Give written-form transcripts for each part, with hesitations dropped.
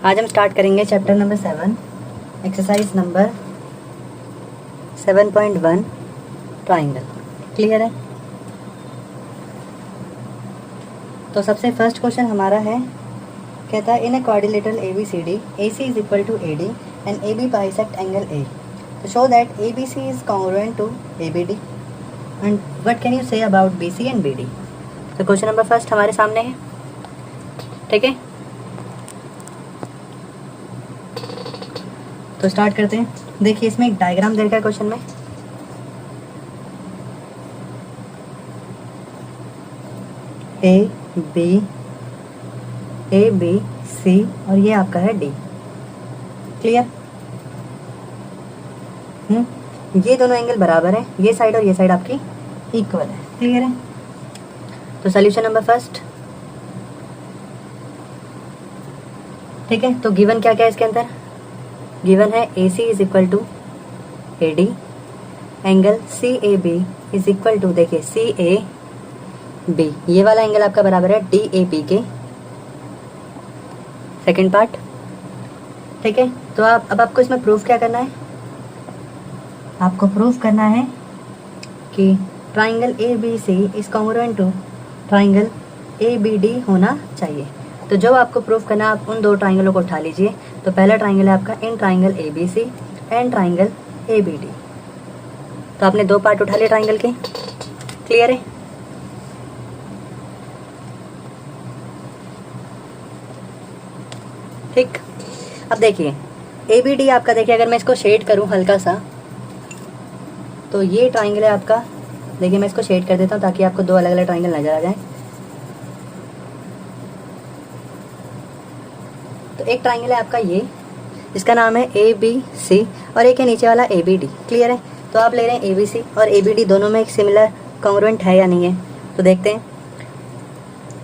आज हम स्टार्ट करेंगे chapter number 7, exercise number 7.1 triangle. Clear है? तो सबसे फर्स्ट क्वेश्चन हमारा है, कहता है in a quadrilateral ABCD AC is equal to AD and AB bisect angle A तो show that ABC is congruent to ABD and what can you say about BC and BD। तो question number first हमारे सामने है, ठीक है। तो start करते हैं। देखिए इसमें एक डायग्राम दे रखा है क्वेश्चन में। ए बी सी और ये आपका है D। क्लियर? ये दोनों एंगल बराबर है, ये साइड और ये साइड आपकी इक्वल है। क्लियर है? तो सॉल्यूशन नंबर फर्स्ट, ठीक है। तो गिवन क्या क्या है इसके अंदर? गिवन है AC is equal to AD, angle CAB is equal to, देखिए CAB, ये वाला एंगल आपका बराबर है DAB के। सेकंड पार्ट, ठीक है। तो अब आपको इसमें प्रूफ क्या करना है? आपको प्रूफ करना है कि triangle ABC is congruent to triangle ABD होना चाहिए। तो जो आपको प्रूफ करना है, आप उन दो ट्राइंगलों को उठा लीजिए। तो पहला ट्राइंगल है आपका in triangle ABC and triangle ABD। तो आपने दो पार्ट उठा लिए ट्राइंगल के। क्लियर है? ठीक। अब देखिए ABD आपका, देखिए अगर मैं इसको शेड करूं हल्का सा, तो ये ट्राइंगल है आपका। देखिए मैं इसको शेड कर देता हूं ताकि आपको दो अलग अलग ट्राइंगल नजर आ जाए। तो एक ट्राइंगल है आपका ये, इसका नाम है ABC और एक है नीचे वाला ABD। क्लियर है? तो आप ले रहे हैं ABC और ABD, दोनों में एक सिमिलर कॉन्ग्रुएंट है या नहीं है, तो देखते हैं।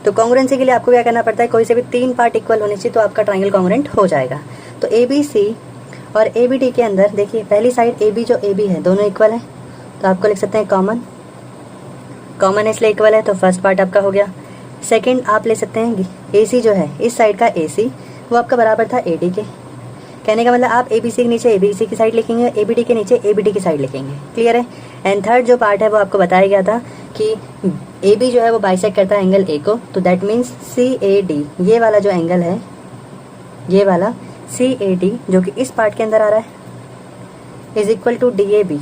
तो कॉन्ग्रुएंसी के लिए आपको क्या करना पड़ता है? कोई से भी तीन पार्ट इक्वल होने चाहिए तो आपका ट्राइंगल कॉन्ग्रुएंट हो जाएगा। तो ABC और ABD के अंदर देखिए पहली साइड AB जो AB है दोनों इक्वल है, तो आपको लिख सकते हैं कॉमन। कॉमन इसलिए इक्वल है, तो फर्स्ट पार्ट आपका हो गया। सेकंड आप ले सकते हैं AC जो है, इस साइड का AC वो आपका बराबर था AD के। कहने का मतलब आप ABC के नीचे ABC की साइड लिखेंगे, ABD के नीचे ABD की साइड लिखेंगे। क्लियर है? एंड थर्ड जो पार्ट है वो आपको बताया गया था कि AB जो है वो बाइसेक्ट करता है एंगल A को, तो दैट मीन्स CAD, ये वाला जो एंगल है, ये वाला CAD जो कि इस पार्ट के अंदर आ रहा है, is equal to DAB।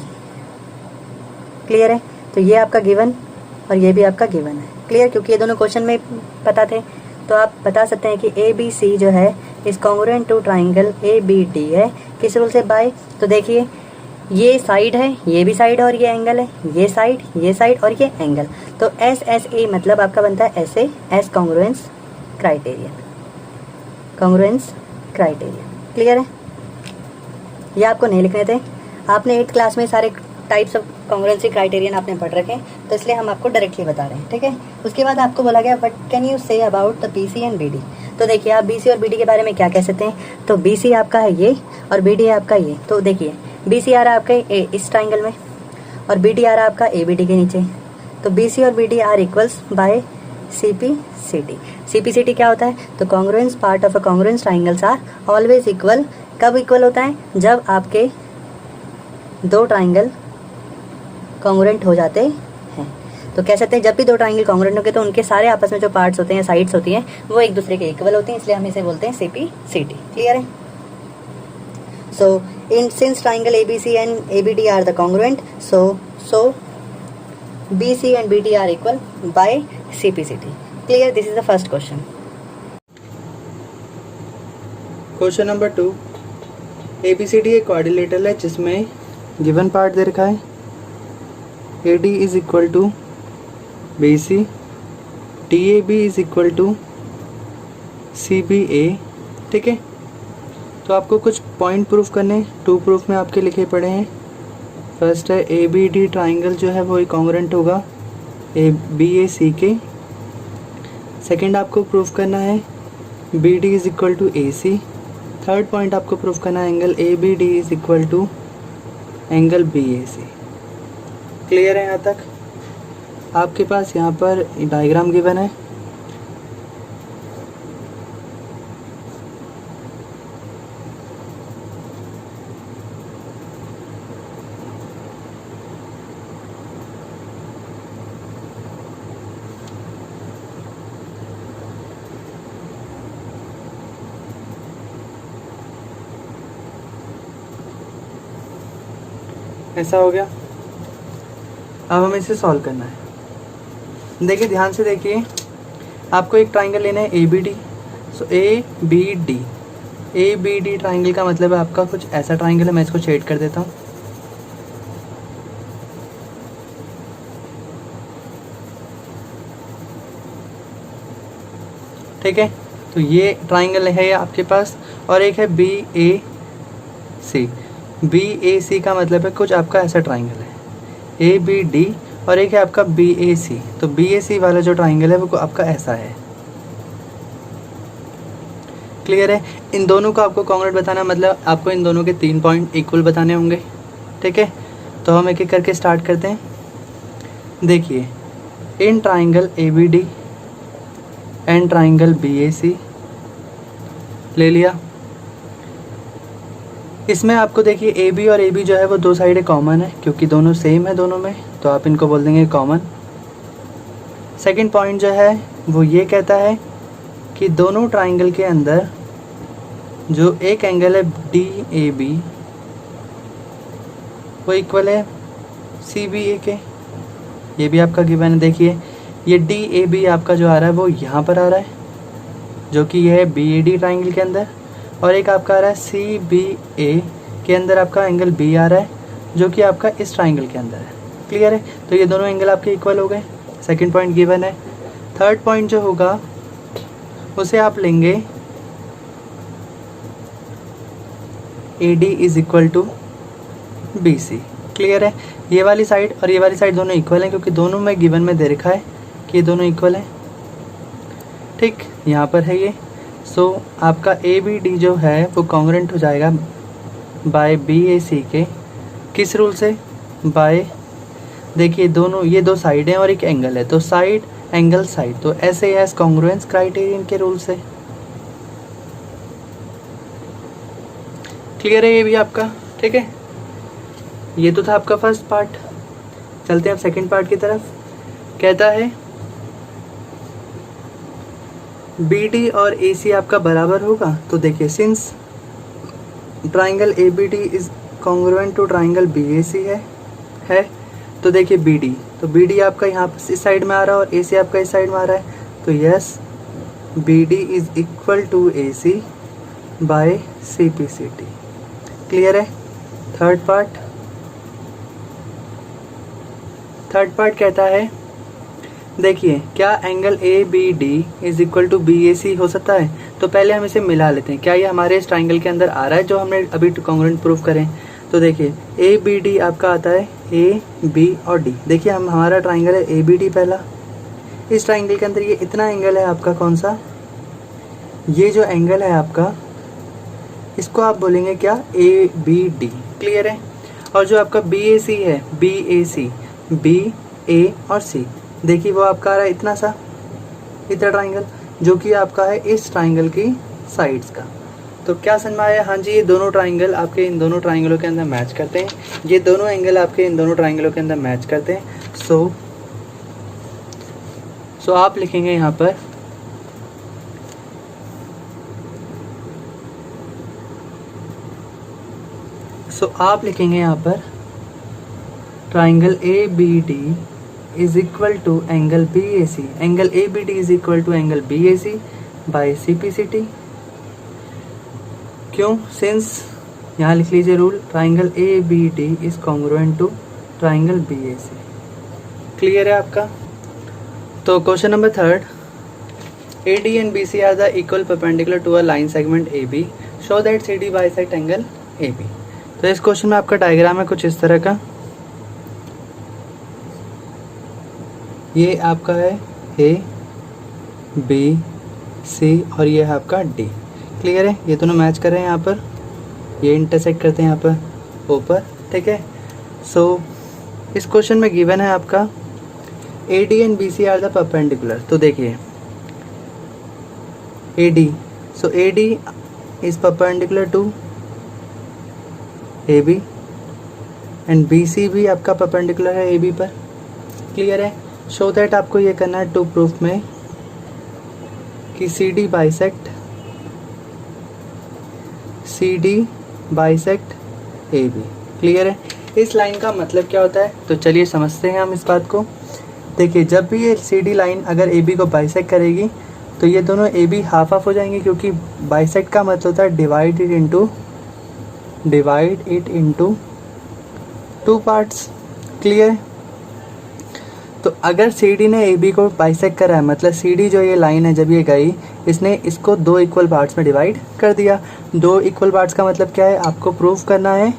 Clear है? तो ये आपका गिवन और ये भी आपका गिवन है। क्लियर? क्योंकि ये दोनों क्वेश्चन में पता थे, तो आप बता सकते हैं कि ABC जो है is congruent to triangle ABD है। किस रूल से? बाय। तो देखिए ये साइड है, ये भी साइड और ये एंगल है, ये साइड और ये एंगल। तो SSA मतलब आपका बनता है SA, S congruence criterion. Congruence criterion. Clear है? ये आपको नहीं लिखने थे, आपने 8th क्लास में सारे टाइप्स ऑफ कॉन्ग्रुएंसी क्राइटेरियन आपने पढ़ रखे हैं, तो इसलिए हम आपको डायरेक्टली बता रहे हैं। ठीक है? उसके बाद आपको बोला गया what can you say about the BC and BD। तो देखिए आप BC और BD के बारे में क्या कह सकते हैं? तो BC आपका है ये और BD है आपका ये। तो देखिए BC आ रहा है आपका इस ट्राइंगल में और BD आ रहा है आपका ABD के नीचे। तो BC और BD are equals by CPCT। CPCT क्या होता है? तो congruence part of a congruence triangles are always equal. कब इक्वल होता है? जब आपके दो ट्राइंगल कॉन्ग्रुएंट हो जाते हैं। तो कह सकते हैं जब भी दो ट्राइंगल कॉन्ग्रुएंट होंगे तो उनके सारे आपस में जो पार्ट्स होते हैं, साइड्स होती हैं, वो एक दूसरे के इक्वल होते हैं, इसलिए हम इसे बोलते हैं CPCT। क्लियर है? So in since triangle ABC and ABD are the congruent, so BC and BD are equal by CPCT। Clear? This is the first question. Question number 2, ABCD एक क्वाड्रिलेटरल है जिसमें गिवन पार्ट दे रखा है AD is equal to BC, DAB is equal to CBA। ठीक है? तो आपको कुछ पॉइंट प्रूफ करने, 2 प्रूफ में आपके लिखे पड़े हैं। फर्स्ट है ABD ट्राइंगल जो है वो कॉन्ग्रुएंट होगा BAC के। सेकंड आपको प्रूफ करना है BD is equal to AC। Third point आपको प्रूफ करना है angle ABD is equal to angle BAC। Clear है यहाँ तक? आपके पास यहाँ पर डायग्राम गिवन है। ऐसा हो गया। अब हमें इसे सॉल्व करना है। देखिए ध्यान से देखिए, आपको एक ट्राइंगल लेना है A B D. So A B D, A B D triangle का मतलब है आपका कुछ ऐसा ट्राइंगल है। मैं इसको शेड कर देता हूँ। ठीक है, तो ये ट्राइंगल है आपके पास। और एक है B A C. B A सी का मतलब है कुछ आपका ऐसा ट्राइंगल है ए बी डी, और एक है आपका बी ए सी। तो बी ए सी वाला जो ट्राइंगल है वो आपका ऐसा है। क्लियर है? इन दोनों को आपको कॉन्ग्रुएंट बताना, मतलब आपको इन दोनों के 3 पॉइंट इक्वल बताने होंगे। ठीक है, तो हम एक एक करके स्टार्ट करते हैं। देखिए, in triangle A B D and triangle B A C ले लिया। इसमें आपको देखिए ए बी और ए बी जो है वो दो साइडें कॉमन है, क्योंकि दोनों सेम है दोनों में, तो आप इनको बोल देंगे कॉमन। सेकंड पॉइंट जो है वो ये कहता है कि दोनों ट्राइंगल के अंदर जो एक एंगल है डी ए बी वो इक्वल है सी बी ए के। ये भी आपका गिवन है। देखिए, ये डी ए बी आपका जो आ रहा है वो यहाँ पर आ रहा है, जो कि ये है बी ए डी ट्राइंगल के अंदर, और एक आपका आ रहा है सी बी ए के अंदर आपका एंगल बी आ रहा है, जो कि आपका इस ट्राइंगल के अंदर है। क्लियर है? तो ये दोनों एंगल आपके इक्वल हो गए। सेकंड पॉइंट गिवन है। थर्ड पॉइंट जो होगा उसे आप लेंगे A D is equal to B C. Clear है? ये वाली साइड और ये वाली साइड दोनों इक्वल हैं, क्योंकि दोनों में गिवन में दे रखा है कि ये दोनों इक्वल हैं। ठीक, यहाँ पर है ये। सो आपका ए बी डी जो है वो कॉन्ग्रुएंट हो जाएगा बाय बी ए सी के। किस रूल से? बाय, देखिए दोनों, ये दो साइड हैं और एक एंगल है, तो साइड एंगल साइड, तो ऐसे एस कॉन्ग्रुएंस क्राइटेरियन के रूल से। क्लियर है ये भी आपका? ठीक है, ये तो था आपका फर्स्ट पार्ट। चलते हैं अब सेकंड पार्ट की तरफ। कहता है बी डी और ए सी आपका बराबर होगा। तो देखिए, since triangle A B D is congruent to triangle B A C है, तो देखिए बी डी, तो बी डी आपका यहाँ इस साइड में आ रहा है और ए सी आपका इस साइड में आ रहा है, तो yes B D is equal to A C by C P C T. Clear है? थर्ड पार्ट कहता है, देखिए क्या angle A B D is equal to B A C हो सकता है? तो पहले हम इसे मिला लेते हैं। क्या ये हमारे इस ट्राइंगल के अंदर आ रहा है जो हमने अभी कॉन्ग्रुएंट प्रूफ करें? तो देखिए ए बी डी आपका आता है ए बी और डी। देखिए हमारा ट्राइंगल है ए बी डी पहला। इस ट्राइंगल के अंदर ये इतना एंगल है आपका, कौन सा? ये जो एंगल है आपका, इसको आप बोलेंगे क्या? ए बी डी। क्लियर है? और जो आपका बी ए सी है, बी ए सी, बी ए और सी, देखिए वो आपका आ रहा है इतना सा, इतना ट्राइंगल, जो कि आपका है इस ट्राइंगल की साइड्स का। तो क्या समझ में आया? हाँ जी, ये दोनों ट्राइंगल आपके इन दोनों ट्राइंगलों के अंदर मैच करते हैं। ये दोनों एंगल आपके इन दोनों ट्राइंगलों के अंदर मैच करते हैं। सो आप लिखेंगे यहाँ पर triangle A B D is equal to angle B A C. Angle A B D is equal to angle B A C by C P C T. क्यों? सिंस यहाँ लिख लीजिए rule, triangle A B D is congruent to triangle B A C. Clear है आपका? तो question number third, A D and B C are the equal perpendicular to a line segment A B, show that C D bisect angle A B. तो इस question में आपका diagram है कुछ इस तरह का। ये आपका है ए बी सी और ये है आपका डी। क्लियर है? ये दोनों मैच कर रहे हैं यहाँ पर, ये इंटरसेक्ट करते हैं यहाँ पर ऊपर। ठीक है? सो इस क्वेश्चन में गिवन है आपका A D and B C are the perpendicular. तो देखिए A D, so A D is perpendicular to A B and B C भी आपका परपेंडिकुलर है ए बी पर। क्लियर है? शो दैट आपको ये करना है टू प्रूफ में कि C D bisect A B. Clear है? इस लाइन का मतलब क्या होता है, तो चलिए समझते हैं हम इस बात को। देखिए, जब भी ये सी डी लाइन अगर ए बी को बाइसेक्ट करेगी तो ये दोनों ए बी हाफ हाफ हो जाएंगे, क्योंकि बाइसेक्ट का मतलब होता है divide it into two parts. Clear? तो अगर सी डी ने ए बी को बाइसेक्ट करा है, मतलब सी डी जो ये लाइन है जब ये गई, इसने इसको दो इक्वल पार्ट्स में डिवाइड कर दिया। दो इक्वल पार्ट्स का मतलब क्या है, आपको प्रूव करना है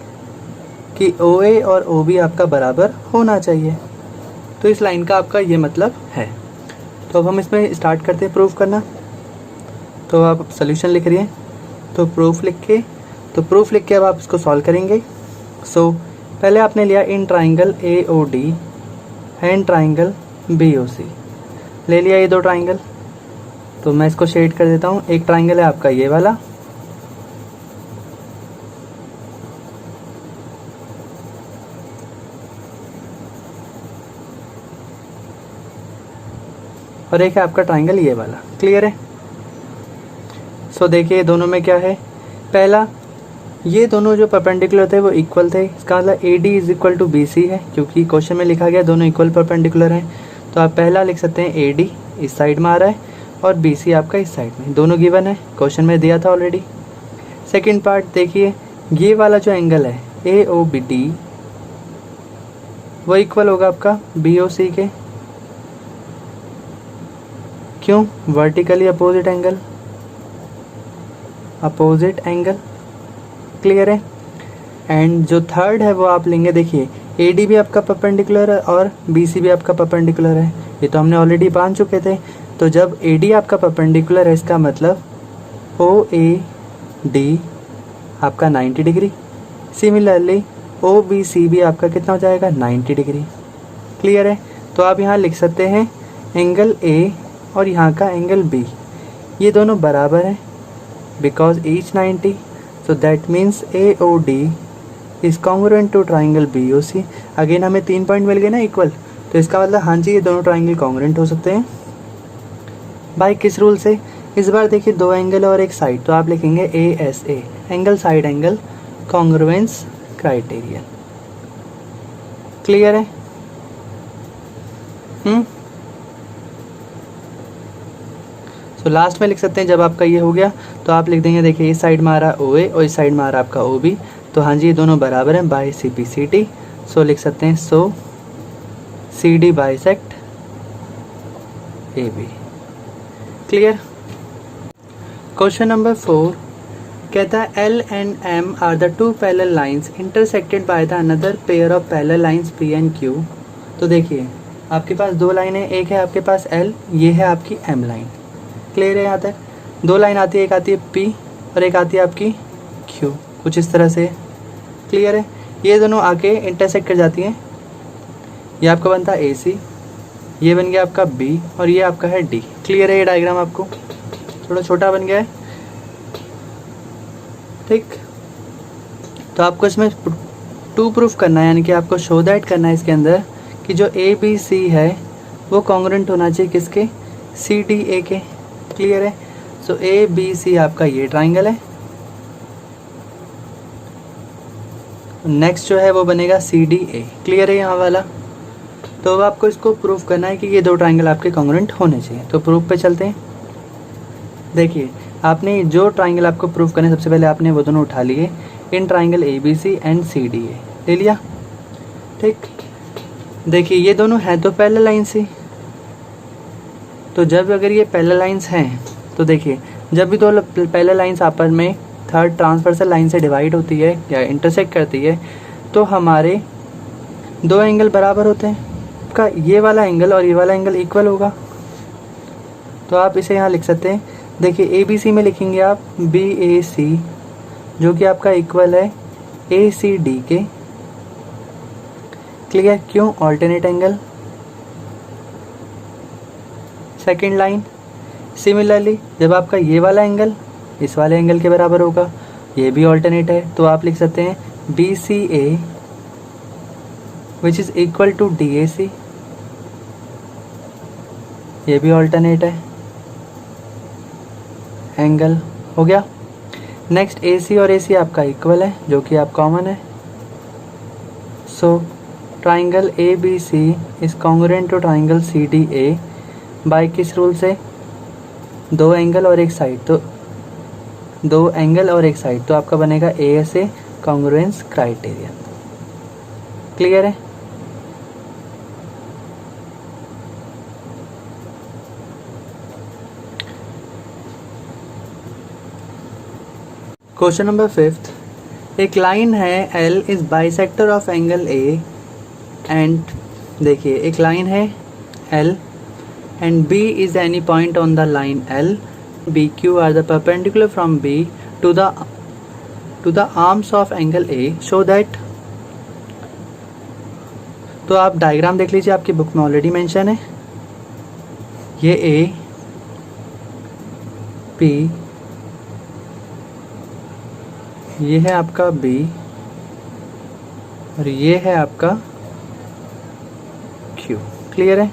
कि ओ ए और ओ बी आपका बराबर होना चाहिए। तो इस लाइन का आपका ये मतलब है। तो अब हम इसमें स्टार्ट करते हैं प्रूफ करना। तो आप सोल्यूशन लिख रही हैं, तो प्रूफ लिख के अब आप इसको सॉल्व करेंगे। सो पहले आपने लिया in triangle A O D and triangle B O C, ले लिया ये दो ट्राइंगल। तो मैं इसको शेड कर देता हूँ। एक ट्राइंगल है आपका ये वाला, और एक है आपका ट्राइंगल ये वाला। क्लियर है? सो देखिए दोनों में क्या है, पहला ये दोनों जो परपेंडिकुलर थे वो इक्वल थे, इसका मतलब A D is equal to B C है, क्योंकि क्वेश्चन में लिखा गया दोनों इक्वल परपेंडिकुलर हैं। तो आप पहला लिख सकते हैं ए डी इस साइड में आ रहा है और बी सी आपका इस साइड में, दोनों गिवन है, क्वेश्चन में दिया था ऑलरेडी। सेकेंड पार्ट देखिए, ये वाला जो एंगल है ए ओ बी डी वो इक्वल होगा आपका बी ओ सी के। क्यों? Vertically opposite angle. क्लियर है? एंड जो थर्ड है वो आप लेंगे, देखिए ए डी भी आपका परपेंडिकुलर है और बी सी भी आपका परपेंडिकुलर है, ये तो हमने ऑलरेडी मान चुके थे। तो जब ए डी आपका परपेंडिकुलर है, इसका मतलब ओ ए डी आपका 90 degree. Similarly O B C भी आपका कितना हो जाएगा, 90 डिग्री। क्लियर है? तो आप यहाँ लिख सकते हैं एंगल ए और यहाँ का एंगल बी, ये दोनों बराबर हैं because each 90। So that means A O D is congruent to triangle B O C. Again हमें 3 पॉइंट मिल गए ना इक्वल, तो इसका मतलब हाँ जी ये दोनों ट्राइंगल कॉन्ग्रुएंट हो सकते हैं। भाई किस रूल से? इस बार देखिए दो एंगल और एक साइड, तो आप लिखेंगे A S A, angle side angle congruence criterion. Clear है? तो लास्ट में लिख सकते हैं, जब आपका ये हो गया तो आप लिख देंगे, देखिए इस साइड में आ रहा है ओ ए और इस साइड में आ रहा है आपका ओ बी, तो हाँ जी ये दोनों बराबर हैं by C P C T. So लिख सकते हैं so C D bisect A B. Clear? Question number 4 कहता है L and M are the two parallel lines intersected by the another pair of parallel lines P and Q. तो देखिए आपके पास दो लाइनें, एक है आपके पास एल, ये है आपकी एम लाइन। क्लियर है? यहाँ तक दो लाइन आती है, एक आती है पी और एक आती है आपकी क्यू, कुछ इस तरह से। क्लियर है? ये दोनों आके इंटरसेक्ट कर जाती हैं, ये आपका बनता है ए सी, ये बन गया आपका बी और ये आपका है डी। क्लियर है? ये डायग्राम आपको थोड़ा छोटा बन गया है, ठीक। तो आपको इसमें टू प्रूफ करना है, यानी कि आपको शो दैट करना है इसके अंदर कि जो ए बी सी है वो कॉन्ग्रुएंट होना चाहिए किसके, सी डी ए के। क्लियर है? सो ए बी सी आपका ये ट्राइंगल है, नेक्स्ट जो है वो बनेगा सी डी ए। क्लियर है यहाँ वाला? तो अब आपको इसको प्रूफ करना है कि ये दो ट्राइंगल आपके कॉन्ग्रुएंट होने चाहिए। तो प्रूफ पे चलते हैं। देखिए आपने जो ट्राइंगल आपको प्रूफ करने, सबसे पहले आपने वो दोनों उठा लिए, इन triangle A B C and C D A ले लिया, ठीक। देखिए ये दोनों हैं तो पैरेलल लाइंस ही, तो जब अगर ये पैरेलल लाइंस हैं तो देखिए जब भी दो पैरेलल लाइंस आपस में थर्ड ट्रांसवर्सल लाइन से डिवाइड होती है या इंटरसेक्ट करती है तो हमारे दो एंगल बराबर होते हैं। आपका ये वाला एंगल और ये वाला एंगल इक्वल होगा, तो आप इसे यहाँ लिख सकते हैं। देखिए ए बी सी में लिखेंगे आप बी ए सी, जो कि आपका इक्वल है ए सी डी के। क्लियर? क्यों? Alternate angle. Second line, similarly जब आपका ये वाला एंगल इस वाले एंगल के बराबर होगा, ये भी ऑल्टरनेट है, तो आप लिख सकते हैं B C A which is equal to D A C, ये भी ऑल्टरनेट है एंगल। हो गया। नेक्स्ट ए सी और ए सी आपका इक्वल है, जो कि आप कॉमन है, so triangle A B C is congruent to triangle C D A by किस रूल से? दो एंगल और एक साइड, तो दो एंगल और एक साइड, तो आपका बनेगा ASA कॉन्ग्रुएंस क्राइटेरियन। क्लियर है? क्वेश्चन नंबर 5, एक लाइन है L is bisector of angle A and, देखिए एक लाइन है L and B is any point on the line L, BQ are the perpendicular from B to the arms of angle A, show that। तो आप diagram देख लीजिए, आपकी book में already mention है। ये A, P, ये है आपका B और ये है आपका Q। क्लियर है?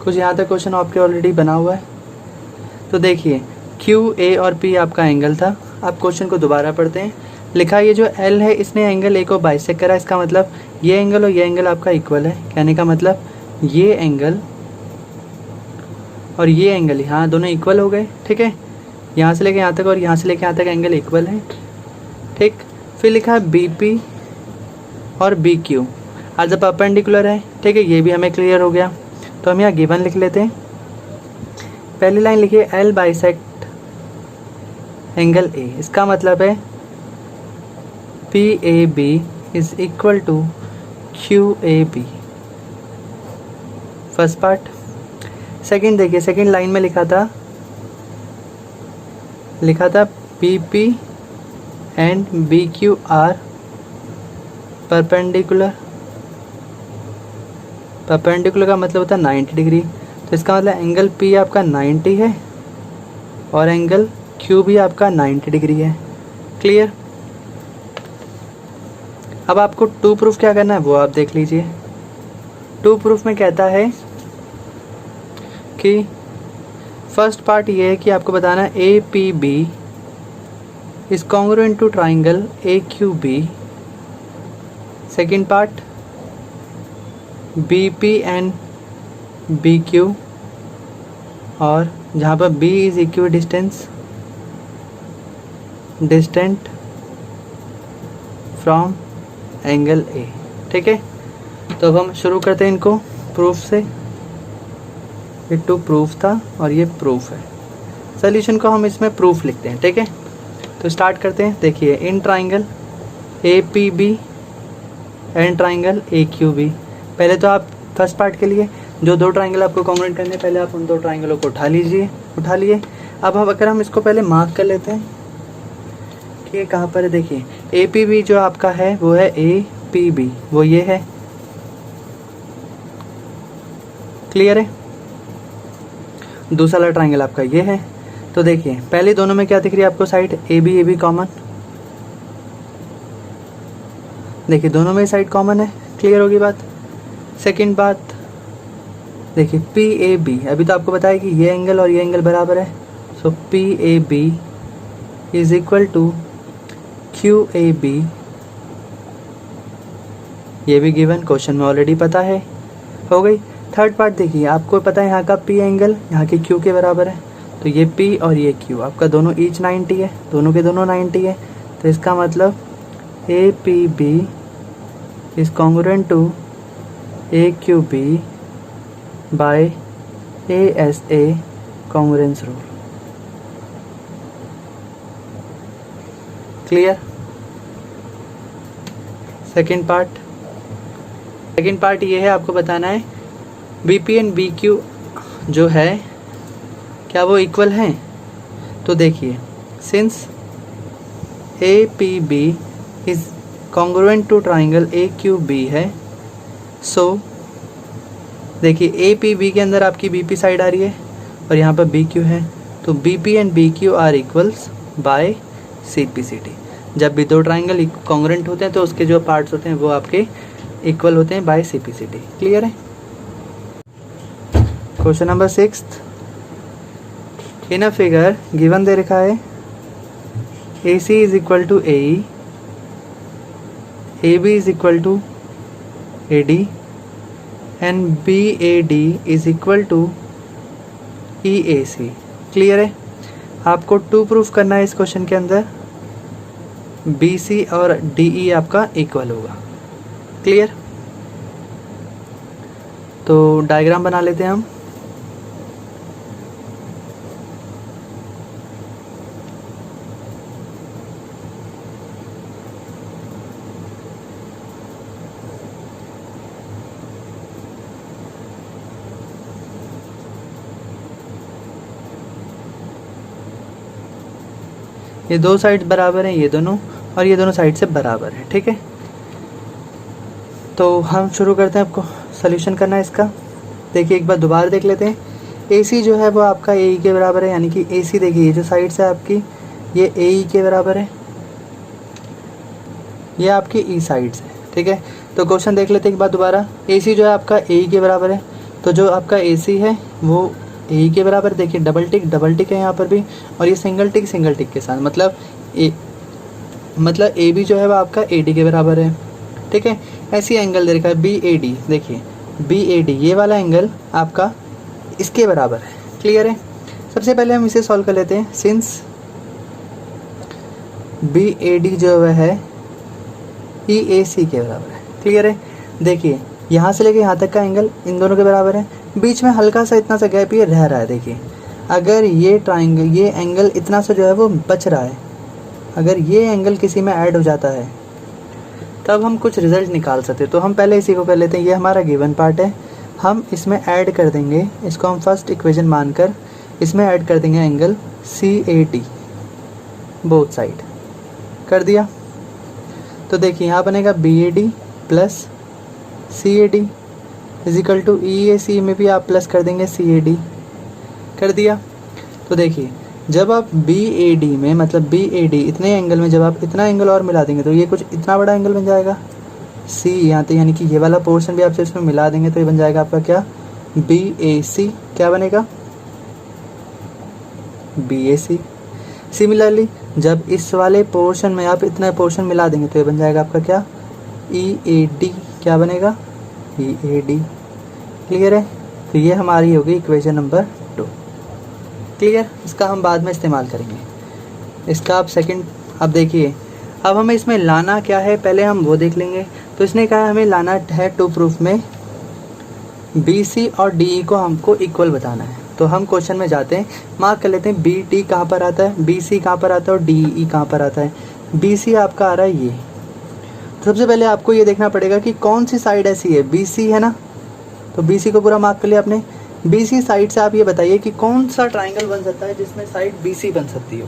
कुछ यहाँ तक क्वेश्चन आपके ऑलरेडी बना हुआ है। तो देखिए QA और P आपका एंगल था। अब क्वेश्चन को दोबारा पढ़ते हैं। लिखा ये जो L है इसने एंगल A को बाइसेक्ट करा, इसका मतलब ये एंगल और ये एंगल आपका इक्वल है। कहने का मतलब ये एंगल और ये एंगल यहाँ दोनों इक्वल हो गए। ठीक है, यहाँ से लेके यहाँ तक और यहाँ से लेके यहाँ तक एंगल इक्वल है। ठीक, फिर लिखा है BP और BQ आज परपेंडिकुलर है। ठीक है, ये भी हमें क्लियर हो गया। तो हम यहाँ गिवन लिख लेते हैं। पहली लाइन लिखिए L बाइसेक्ट एंगल A, इसका मतलब है PAB is equal to QAB। First part. Second देखिए, सेकंड लाइन में लिखा था PP and BQ are perpendicular. Perpendicular का मतलब होता है 90 डिग्री, तो इसका मतलब एंगल P आपका 90 है और एंगल Q भी आपका 90 डिग्री है। क्लियर? अब आपको टू प्रूफ क्या करना है वो आप देख लीजिए। टू प्रूफ में कहता है कि फर्स्ट पार्ट ये है कि आपको बताना है APB is congruent to triangle AQB। Second part BP and BQ, और जहाँ पर B is equidistant from angle A। ठीक है, तो अब हम शुरू करते हैं इनको प्रूफ से। ये टू प्रूफ था और ये प्रूफ है। सोल्यूशन को हम इसमें प्रूफ लिखते हैं। ठीक है, तो स्टार्ट करते हैं। देखिए in triangle APB and triangle AQB। पहले तो आप फर्स्ट पार्ट के लिए जो दो ट्राइंगल आपको कॉन्ग्रुएंट करने, पहले आप उन दो ट्राइंगलों को उठा लिए। अब अगर हम इसको पहले मार्क कर लेते हैं कि ये कहाँ पर है। देखिए APB जो आपका है वो है APB, वो ये है। क्लियर है? दूसरा वाला ट्राइंगल आपका ये है। तो देखिए पहले दोनों में क्या दिख रही है आपको साइड AB कॉमन। देखिए दोनों में साइड कॉमन है। क्लियर होगी बात? सेकंड बात देखिए PAB, अभी तो आपको बताया कि ये एंगल और ये एंगल बराबर है। So PAB is equal to QAB। ये भी गिवन क्वेश्चन में ऑलरेडी पता है, हो गई। थर्ड पार्ट देखिए, आपको पता है यहाँ का P एंगल यहाँ के Q के बराबर है, तो ये P और ये Q आपका दोनों ईच 90 है, दोनों के दोनों 90 है। तो इसका मतलब APB is congruent to AQB by ASA congruence rule. Clear? Second part ये है, आपको बताना है BP एंड BQ जो है क्या वो इक्वल हैं। तो देखिए since APB is congruent to triangle AQB है, सो देखिए APB के अंदर आपकी BP साइड आ रही है और यहाँ पर BQ है, तो BP and BQ are equals by CPCD। जब भी दो ट्राइंगल कॉन्ग्रुएंट होते हैं तो उसके जो पार्ट्स होते हैं वो आपके इक्वल होते हैं बाय CPCD। क्लियर है? Question number 6, in a figure given दे रखा है A C is equal to A E, A B is equal to A D and B A D is equal to E A C. Clear है? आपको 2 proof करना है इस question के अंदर, बी सी और डी ई आपका equal होगा। क्लियर? तो डायग्राम बना लेते हैं हम। ये 2 साइड बराबर हैं, ये दोनों, और ये दोनों साइड से बराबर है। ठीक है, तो हम शुरू करते हैं, आपको सॉल्यूशन करना है इसका। देखिए एक बार दोबारा देख लेते हैं। ए सी जो है वो आपका ए ई के बराबर है, यानी कि ए सी देखिए ये जो साइड से आपकी ये ए ई के बराबर है, ये आपकी ई साइड से। ठीक है, तो क्वेश्चन देख लेते हैं एक बार दोबारा। ए सी जो है आपका ए ई के बराबर है, तो जो आपका ए सी है वो ए ई के बराबर, देखिए डबल टिक है यहाँ पर भी, और ये सिंगल टिक के साथ, मतलब ए बी जो है वो आपका ए डी के बराबर है। ठीक है, ऐसी एंगल दे रखा है बी ए डी, देखिए बी ए डी ये वाला एंगल आपका इसके बराबर है। क्लियर है? सबसे पहले हम इसे सॉल्व कर लेते हैं। सिंस बी ए डी जो है ई ए सी के बराबर है। क्लियर है? देखिए यहाँ से लेके यहाँ तक का एंगल इन दोनों के बराबर है, बीच में हल्का सा इतना सा गैप ये रह रहा है। देखिए अगर ये ट्राइंगल, ये एंगल इतना सा जो है वो बच रहा है, अगर ये एंगल किसी में ऐड हो जाता है तब हम कुछ रिजल्ट निकाल सकते। तो हम पहले इसी को कर लेते हैं। ये हमारा गिवन पार्ट है, हम इसमें ऐड कर देंगे, इसको हम फर्स्ट इक्वेशन मानकर इसमें ऐड कर देंगे angle C A T, both side कर दिया। तो देखिए यहाँ बनेगा B A D plus C A D is equal to E A C, में भी आप प्लस कर देंगे सी ए डी, कर दिया। तो देखिए जब आप बी ए डी में, मतलब बी ए डी इतने एंगल में जब आप इतना एंगल और मिला देंगे तो ये कुछ इतना बड़ा एंगल बन जाएगा सी यहाँ तक, यानी कि ये वाला पोर्शन भी आपसे इसमें मिला देंगे तो ये बन जाएगा आपका क्या, बी ए सी। क्या बनेगा? B A C. सिमिलरली जब इस वाले पोर्शन में आप इतना पोर्शन मिला देंगे तो ये बन जाएगा आपका क्या, ई ए डी। क्या बनेगा? ई ए डी। क्लियर है? तो ये हमारी होगी इक्वेशन नंबर 2। क्लियर? इसका हम बाद में इस्तेमाल करेंगे, इसका आप सेकंड। अब देखिए अब हमें इसमें लाना क्या है, पहले हम वो देख लेंगे। तो इसने कहा हमें लाना है 2 प्रूफ में बी सी और डी ई को हमको इक्वल बताना है। तो हम क्वेश्चन में जाते हैं, मार्क कर लेते हैं बी टी कहाँ पर आता है, बी सी कहाँ पर आता है और डी ई कहाँ पर आता है। बी सी आपका आ रहा है ये। तो सबसे पहले आपको ये देखना पड़ेगा कि कौन सी साइड ऐसी है, बी सी है ना, तो बी सी को पूरा मार्क कर लिया आपने। बी सी साइड से आप ये बताइए कि कौन सा ट्राइंगल बन सकता है जिसमें साइड बी सी बन सकती हो।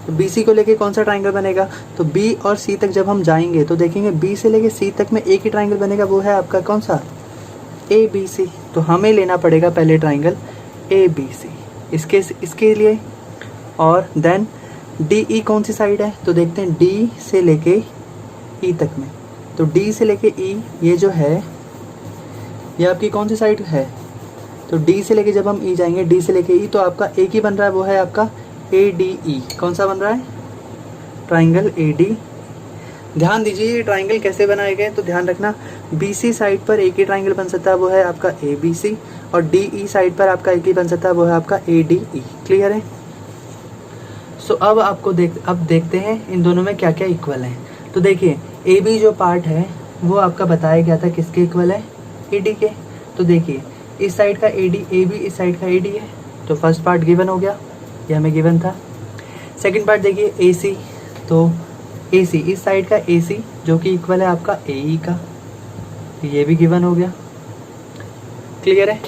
तो बी सी को लेके कौन सा ट्राइंगल बनेगा, तो बी और सी तक जब हम जाएंगे तो देखेंगे बी से लेके सी तक में एक ही ट्राइंगल बनेगा, वो है आपका कौन सा, ए बी सी। तो हमें लेना पड़ेगा पहले ट्राइंगल ए बी सी इसके लिए, और देन डी ई कौन सी साइड है, तो देखते हैं डी से लेके ई तक में। तो डी से लेके ई ये जो है ये आपकी कौन सी साइड है, तो डी से लेके जब हम ई जाएंगे, डी से लेके ई, तो आपका एक ही बन रहा है, वो है आपका ए डी ई। कौन सा बन रहा है, ट्राइंगल ए डी। ध्यान दीजिए ट्राइंगल कैसे बनाए गए, तो ध्यान रखना बी सी साइड पर एक ही ट्राइंगल बन सकता है, वो है आपका ए बी सी, और डी ई साइड पर आपका एक ही बन सकता है, वो है आपका ए डी ई। क्लियर है? सो अब आपको अब देखते हैं इन दोनों में क्या क्या इक्वल है। तो देखिए ए बी जो पार्ट है वो आपका बताया गया था किसके इक्वल है, ए डी के। तो देखिए इस साइड का ए डी, ए बी इस साइड का ए डी है, तो फर्स्ट पार्ट गिवन हो गया, ये हमें गिवन था। सेकंड पार्ट देखिए ए सी, तो ए सी इस साइड का ए सी जो कि इक्वल है आपका ए ई का, ये भी गिवन हो गया। क्लियर है?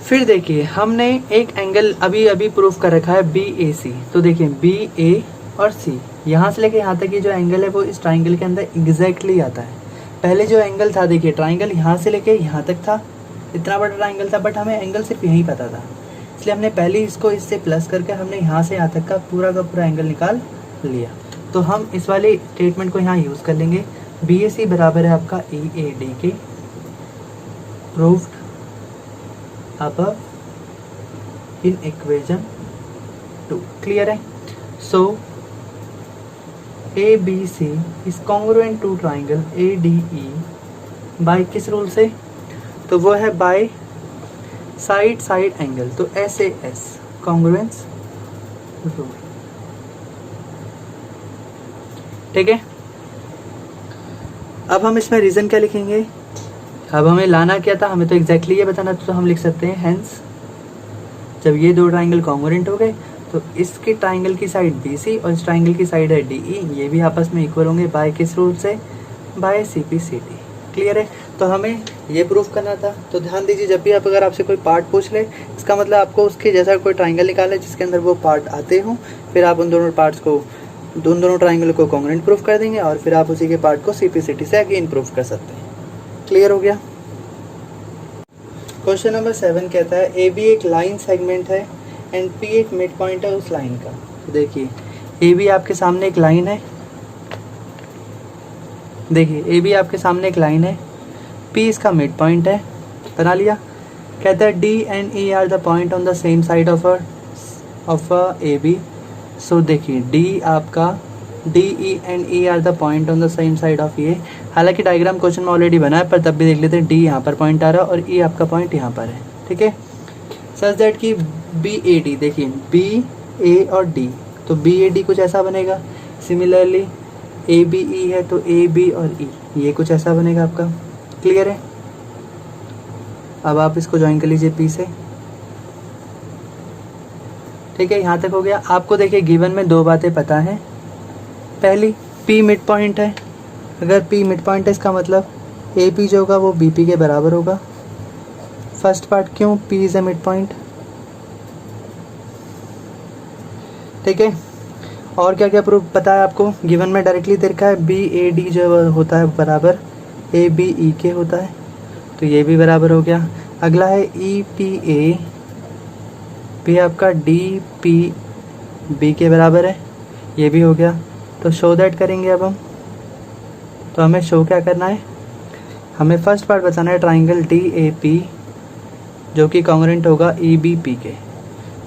फिर देखिए हमने एक एंगल अभी प्रूफ कर रखा है बी ए सी। तो देखिए बी ए और सी यहाँ से लेके यहाँ तक ये जो एंगल है वो इस ट्राइंगल के अंदर एग्जैक्टली आता है। पहले जो एंगल था देखिए ट्राइंगल यहाँ से लेके यहाँ तक था, इतना बड़ा ट्राइंगल था, बट हमें एंगल सिर्फ यहीं पता था, इसलिए हमने पहले इसको इससे प्लस करके हमने यहाँ से यहाँ तक का पूरा एंगल निकाल लिया। तो हम इस वाले स्टेटमेंट को यहाँ यूज़ कर लेंगे, बी ए सी बराबर है आपका ई ए डी के, proved above in equation 2। Clear है? So ABC is congruent to triangle ADE by किस रूल से? तो वो है बाय साइड साइड एंगल, तो SAS कॉन्ग्रुएंस रूल। ठीक है, अब हम इसमें रीजन क्या लिखेंगे? अब हमें लाना क्या था, हमें तो एग्जैक्टली ये बताना था, तो हम लिख सकते हैं हेंस जब ये दो ट्राइंगल कॉन्ग्रुएंट हो गए तो इसके ट्राइंगल की साइड BC और इस ट्राइंगल की साइड है DE, ये भी आपस में इक्वल होंगे बाय किस रूल से? Bye CPCD। क्लियर है? तो हमें ये प्रूफ करना था। तो ध्यान दीजिए, जब भी आप अगर आपसे कोई पार्ट पूछ ले, इसका मतलब आपको उसके जैसा कोई ट्राइंगल निकालना है जिसके अंदर वो पार्ट आते हों, फिर आप उन दोनों पार्ट्स को, दोनों ट्राइंगल को कॉन्ग्रुएंट प्रूफ कर देंगे और फिर आप उसी के पार्ट को CPCD से अगेन प्रूफ कर सकते हैं। क्लियर हो गया? क्वेश्चन नंबर 7 कहता है AB एक लाइन सेगमेंट है एंड P एक मिड पॉइंट है उस लाइन का। तो देखिए AB आपके सामने एक लाइन है, देखिए AB आपके सामने एक लाइन है, P इसका मिड पॉइंट है, बना लिया। कहता है D and E are the point on the same side of AB। So देखिए D आपका D, E and E are the point on the same side of ये। हालांकि डायग्राम क्वेश्चन में ऑलरेडी बना है, पर तब भी देख लेते हैं। D यहाँ पर पॉइंट आ रहा है और E आपका पॉइंट यहाँ पर है। ठीक है, सच दैट कि BAD, देखिए BA और D, तो BAD कुछ ऐसा बनेगा। सिमिलरली ABE है तो AB और E ये कुछ ऐसा बनेगा आपका। क्लियर है? अब आप इसको ज्वाइन कर लीजिए P से। ठीक है, यहाँ तक हो गया। आपको देखिए गिवन में दो बातें पता है। पहली, P मिड पॉइंट है। अगर P मिड पॉइंट है इसका मतलब AP जो होगा वो BP के बराबर होगा। फर्स्ट पार्ट, क्यों? P is a mid point. ठीक है, और क्या क्या प्रूफ पता है आपको? गिवन में डायरेक्टली दे रखा है BAD जो होता है बराबर ABE के होता है, तो ये भी बराबर हो गया। अगला है EPA, P आपका DPB के बराबर है, ये भी हो गया। तो शो दैट करेंगे अब हम। तो हमें शो क्या करना है? हमें फर्स्ट पार्ट बताना है ट्राइंगल DAP जो कि कॉन्ग्रुएंट होगा EBP के,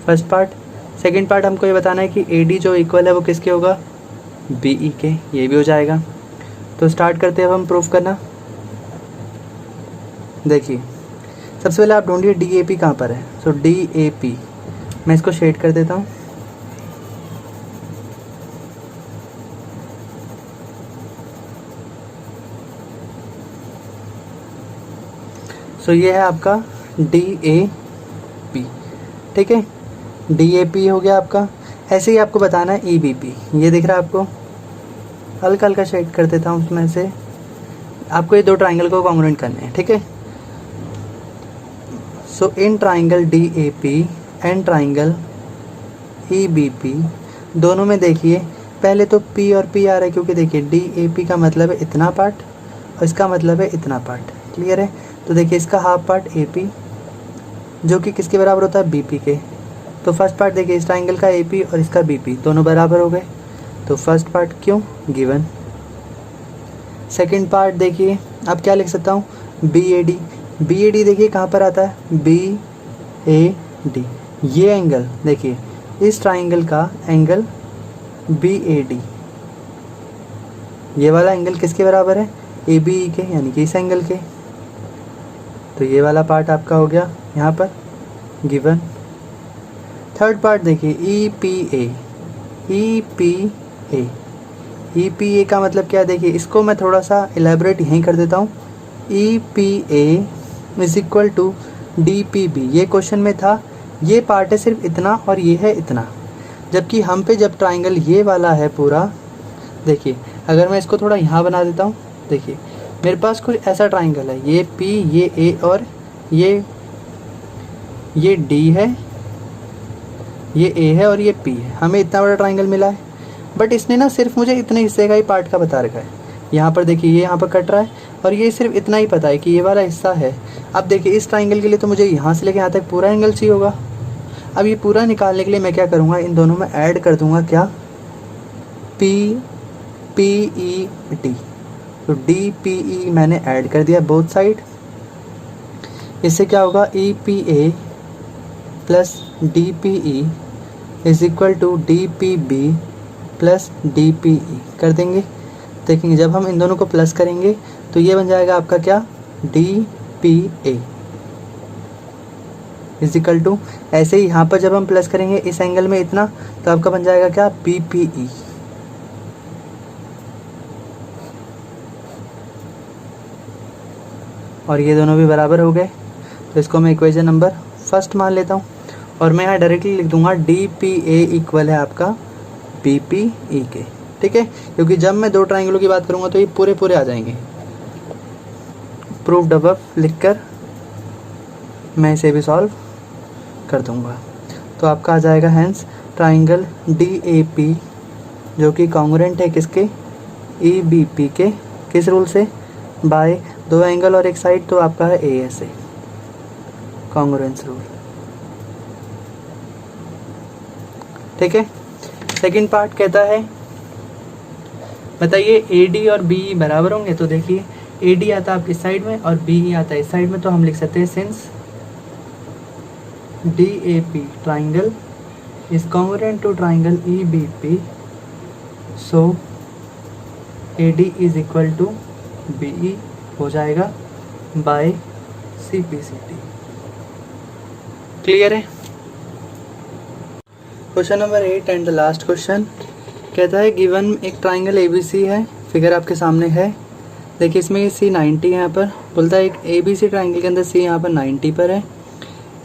फर्स्ट पार्ट। सेकंड पार्ट हमको ये बताना है कि AD जो इक्वल है वो किसके होगा? BE के, ये भी हो जाएगा। तो स्टार्ट करते हैं अब हम प्रूफ करना। देखिए सबसे पहले आप ढूंढिए DAP कहाँ पर है। सो DAP मैं इसको शेड कर देता हूँ। सो ये है आपका DAP। ठीक है, DAP हो गया आपका। ऐसे ही आपको बताना है EBP, ये दिख रहा है आपको, हल्का हल्का शेड कर देता हूँ उसमें से। आपको ये दो ट्राइंगल को कॉन्ग्रुएंट करने हैं। ठीक है, so in triangle DAP and triangle EBP दोनों में देखिए पहले तो P और P आ रहा है, क्योंकि देखिए DAP का मतलब है इतना पार्ट और इसका मतलब है इतना पार्ट। क्लियर है? तो देखिए इसका हाफ पार्ट AP जो कि किसके बराबर होता है? BP के। तो फर्स्ट पार्ट देखिए इस ट्राइंगल का AP और इसका BP दोनों बराबर हो गए, तो फर्स्ट पार्ट क्यों? गिवन। सेकंड पार्ट देखिए, अब क्या लिख सकता हूँ? BAD। BAD देखिए कहाँ पर आता है? BAD। ये एंगल देखिए इस ट्राइंगल का एंगल BAD, ये वाला एंगल किसके बराबर है? ABE के, यानी कि इस एंगल के। तो ये वाला पार्ट आपका हो गया यहाँ पर गिवन। थर्ड पार्ट देखिए EPA। EPA का मतलब क्या? देखिए इसको मैं थोड़ा सा इलेबोरेट यहीं कर देता हूँ। EPA is equal to DPB। ये क्वेश्चन में था, ये पार्ट है सिर्फ इतना और ये है इतना, जबकि हम पे जब ट्राइंगल ये वाला है पूरा, देखिए अगर मैं इसको थोड़ा यहाँ बना देता हूँ, देखिए मेरे पास कोई ऐसा ट्राइंगल है, ये P, ये A और ये D है, ये A है और ये P है। हमें इतना बड़ा ट्राइंगल मिला है, बट इसने ना सिर्फ मुझे इतने हिस्से का ही पार्ट का बता रखा है। यहाँ पर देखिए ये यहाँ पर कट रहा है और ये सिर्फ इतना ही पता है कि ये वाला हिस्सा है। अब देखिए इस ट्राइंगल के लिए तो मुझे यहाँ से लेके यहाँ तक पूरा एंगल चाहिए होगा। अब ये पूरा निकालने के लिए मैं क्या करूँगा? इन दोनों में ऐड कर दूँगा क्या? PED। तो DPE मैंने ऐड कर दिया बोथ साइड। इससे क्या होगा? EPA plus DPE is equal to D P B plus D P E कर देंगे। देखेंगे जब हम इन दोनों को प्लस करेंगे तो ये बन जाएगा आपका क्या, D P A is equal to, ऐसे ही यहाँ पर जब हम प्लस करेंगे इस एंगल में इतना तो आपका बन जाएगा क्या, बी पी ई। और ये दोनों भी बराबर हो गए, तो इसको मैं इक्वेशन नंबर फर्स्ट मान लेता हूँ और मैं यहाँ डायरेक्टली लिख दूंगा डी पी ए इक्वल है आपका बी पी ई के। ठीक है, क्योंकि जब मैं दो ट्राइंगलों की बात करूँगा तो ये पूरे पूरे आ जाएंगे। प्रूव्ड अबव लिखकर मैं इसे भी सॉल्व कर दूंगा, तो आपका आ जाएगा hence triangle D A P जो कि कॉन्ग्रुएंट है किसके, ई बी पी के, किस रूल से, बाय दो एंगल और एक साइड, तो आपका है A S A, congruence rule. ठीक है, सेकंड पार्ट कहता है बताइए ए डी और बी ई बराबर होंगे। तो देखिए ए डी आता है आपकी साइड में और बी ई आता है इस साइड में, तो हम लिख सकते हैं since D A P triangle is congruent to triangle E B P, so A D is equal to B E हो जाएगा by C P C T. Clear है। Question number 8 and the last question कहता है given एक triangle A B C है, figure आपके सामने है। देखिए इसमें सी 90 है, यहाँ पर बोलता है एक ए बी सी ट्राइंगल के अंदर सी यहाँ पर 90 पर है।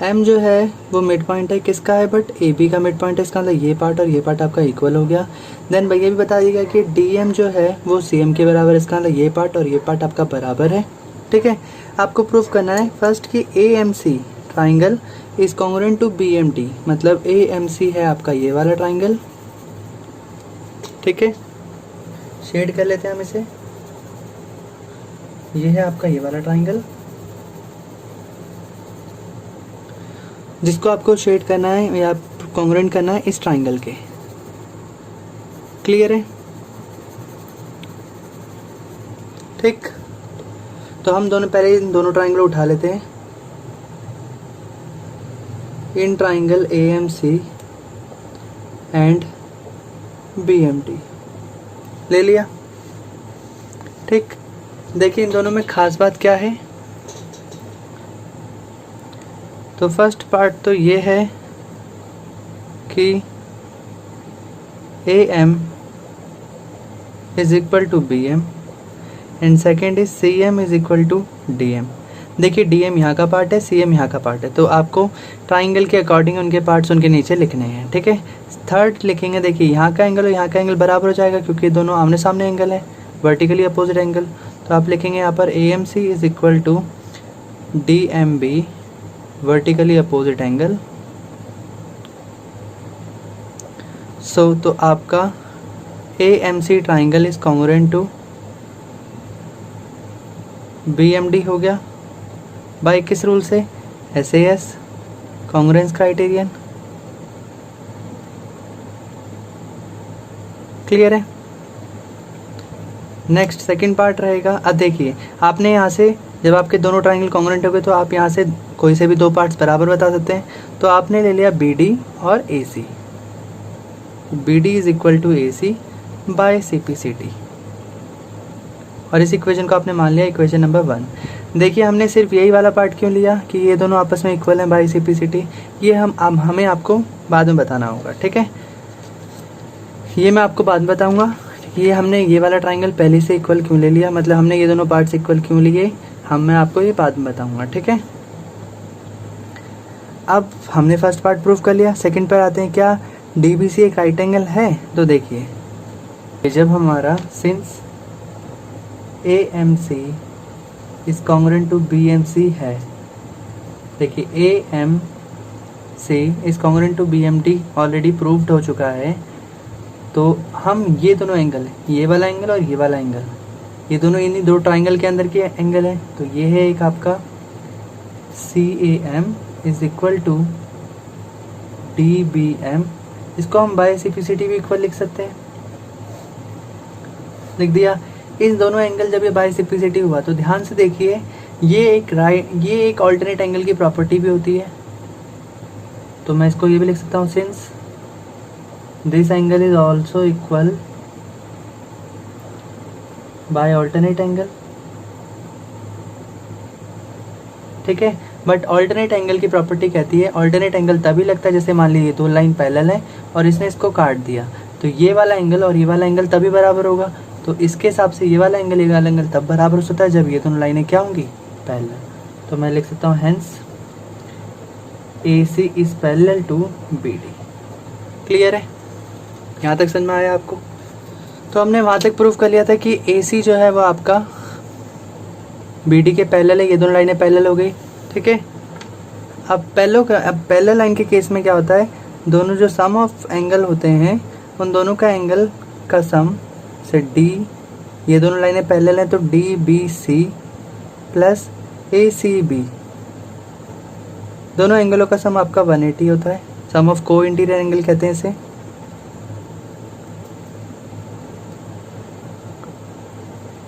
एम जो है वो मिड पॉइंट है किसका है, बट ए बी का मिड पॉइंट है, इसका मतलब ये पार्ट और ये पार्ट आपका इक्वल हो गया। देन भैया भी बता दिया कि डी एम जो है वो सी एम के बराबर है, इसका मतलब ये पार्ट और ये पार्ट आपका बराबर है। ठीक है, आपको प्रूफ करना है फर्स्ट कि A M C triangle is congruent to B M T, मतलब ए एम सी है आपका ये वाला ट्राइंगल। ठीक है, शेड कर लेते हैं हम इसे, ये है आपका ये वाला ट्राइंगल जिसको आपको शेड करना है या कॉन्ग्रुएंट करना है इस ट्राइंगल के। क्लियर है। ठीक, तो हम दोनों पहले इन दोनों ट्राइंगल उठा लेते हैं। इन triangle A M C and B M T ले लिया। ठीक, देखिए इन दोनों में खास बात क्या है। तो फर्स्ट पार्ट तो ये है कि A M is equal to B M and second is C M is equal to D M. देखिए डी एम यहाँ का पार्ट है, सी एम यहाँ का पार्ट है, तो आपको ट्राइंगल के अकॉर्डिंग उनके पार्ट्स उनके नीचे लिखने हैं। ठीक है, थर्ड लिखेंगे, देखिए यहाँ का एंगल और यहाँ का एंगल बराबर हो जाएगा क्योंकि दोनों आमने सामने एंगल है, वर्टिकली अपोजिट एंगल। तो आप लिखेंगे यहाँ पर A M C is equal to D M B vertically opposite angle. So तो आपका A M C triangle is congruent to B M D हो गया बाय किस रूल से, S A S, congruence criterion. Clear है। Next second part रहेगा। अब देखिए आपने यहाँ से जब आपके दोनों ट्राइंगल कॉन्ग्रुएंट हो गए तो आप यहाँ से कोई से भी दो पार्ट्स बराबर बता सकते हैं। तो आपने ले लिया बी डी और A C, B D is equal to A C by C P C T, और इस इक्वेशन को आपने मान लिया इक्वेशन नंबर 1। देखिए हमने सिर्फ यही वाला पार्ट क्यों लिया कि ये दोनों आपस में इक्वल हैं by C P C T, ये हमें आपको बाद में बताना होगा। ठीक है, ये मैं आपको बाद में बताऊंगा। ये हमने ये वाला ट्राइंगल पहले से इक्वल क्यों ले लिया, मतलब हमने ये दोनों पार्ट्स इक्वल क्यों लिए, मैं आपको ये बाद में बताऊंगा। ठीक है, अब हमने फर्स्ट पार्ट प्रूव कर लिया, सेकंड पर आते हैं। क्या डी बी सी एक राइट एंगल है? तो देखिए जब हमारा since A M C is congruent to B M C है, देखिए A M C is congruent to B M T already proved हो चुका है। तो हम ये दोनों एंगल, ये वाला एंगल और ये वाला एंगल, ये दोनों इन्हीं दो ट्राइंगल के अंदर के एंगल है। तो ये है एक आपका C A M is equal to D B M, इसको हम by C P C T भी इक्वल लिख सकते हैं, लिख दिया। इन दोनों एंगल जब ये by C P C T हुआ तो ध्यान से देखिए ये एक ऑल्टरनेट एंगल की प्रॉपर्टी भी होती है। तो मैं इसको ये भी लिख सकता हूँ since this angle is also equal bye alternate angle, ठीक है। बट ऑल्टरनेट एंगल की प्रॉपर्टी कहती है ऑल्टरनेट एंगल तभी लगता है जैसे मान लीजिए दो लाइन पैरेलल है और इसने इसको काट दिया, तो ये वाला एंगल और ये वाला एंगल तभी बराबर होगा। तो इसके हिसाब से ये वाला एंगल तब बराबर होता है जब ये दोनों लाइनें क्या होंगी, पैरेलल। तो मैं लिख सकता हूँ hence AC is parallel to BD। Clear है, यहाँ तक समझ में आया आपको? तो हमने वहाँ तक प्रूफ कर लिया था कि AC जो है वो आपका BD के पैरेलल है, ये दोनों लाइनें पैरेलल हो गई, ठीक है। अब पैरेलल लाइन के केस में क्या होता है, दोनों जो सम ऑफ एंगल होते हैं उन दोनों का एंगल का सम से D, ये दोनों लाइनें पैरेलल हैं तो DBC प्लस ACB, दोनों एंगलों का सम आपका 180 होता है। सम ऑफ को इंटीरियर एंगल कहते हैं इसे।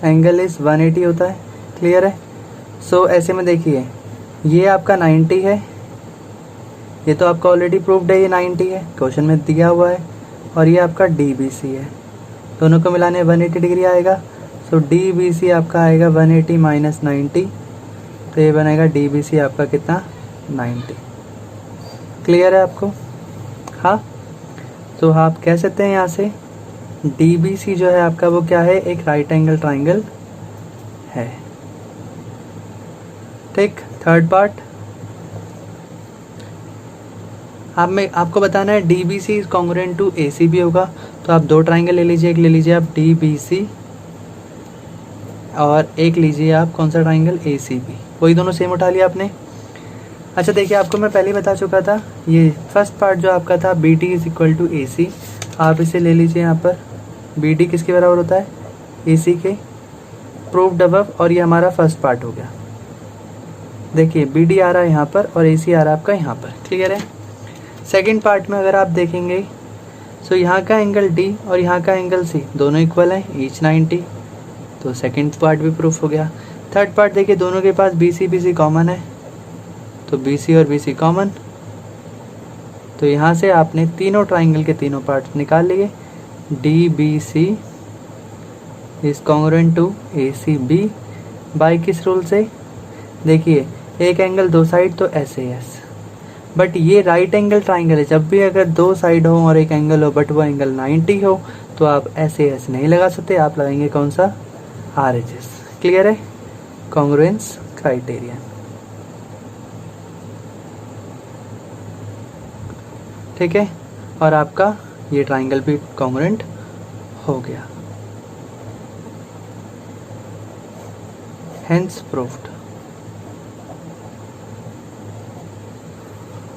एंगल इज 180 होता है, क्लियर है। सो ऐसे में देखिए ये आपका 90 है, ये तो आपका ऑलरेडी प्रूव्ड है, ये 90 है, क्वेश्चन में दिया हुआ है, और ये आपका DBC है, दोनों को मिलाने 180 डिग्री आएगा। सो DBC आपका आएगा 180 माइनस 90, तो ये बनेगा DBC आपका कितना, 90। क्लियर है आपको? हाँ, तो आप कह सकते हैं यहाँ से DBC जो है आपका वो क्या है, एक राइट एंगल ट्राइंगल है, ठीक। थर्ड पार्ट आपको बताना है DBC is congruent to ACB होगा, तो आप दो ट्राइंगल ले लीजिए, एक ले लीजिए आप DBC और एक लीजिए आप कौन सा ट्राइंगल, ACB, वही दोनों सेम उठा लिया आपने। अच्छा देखिए, आपको मैं पहले बता चुका था, ये फर्स्ट पार्ट जो आपका था BD is equal to AC, आप इसे ले लीजिए यहाँ पर, BD किसके बराबर होता है, AC के, प्रूव्ड अबव, और ये हमारा फर्स्ट पार्ट हो गया। देखिए BD आ रहा है यहाँ पर और AC आ रहा है आपका यहाँ पर, क्लियर है। सेकंड पार्ट में अगर आप देखेंगे सो यहाँ का एंगल D और यहाँ का एंगल C दोनों इक्वल हैं, ईच 90, तो सेकंड पार्ट भी प्रूफ हो गया। थर्ड पार्ट देखिए, दोनों के पास BC कॉमन है, तो BC और BC कॉमन, तो यहाँ से आपने तीनों ट्राइंगल के तीनों पार्ट निकाल लिए। DBC is congruent to ACB by किस रूल से, देखिए एक एंगल दो साइड तो SAS, बट ये राइट एंगल ट्राइंगल है, जब भी अगर दो साइड हो और एक एंगल हो बट वो एंगल 90 हो तो आप SAS नहीं लगा सकते, आप लगाएंगे कौन सा, RHS। क्लियर है, कॉन्ग्रुएंस क्राइटेरिया, ठीक है। और आपका ये ट्राइंगल भी कॉन्ग्रुएंट हो गया, हेंस प्रूव्ड।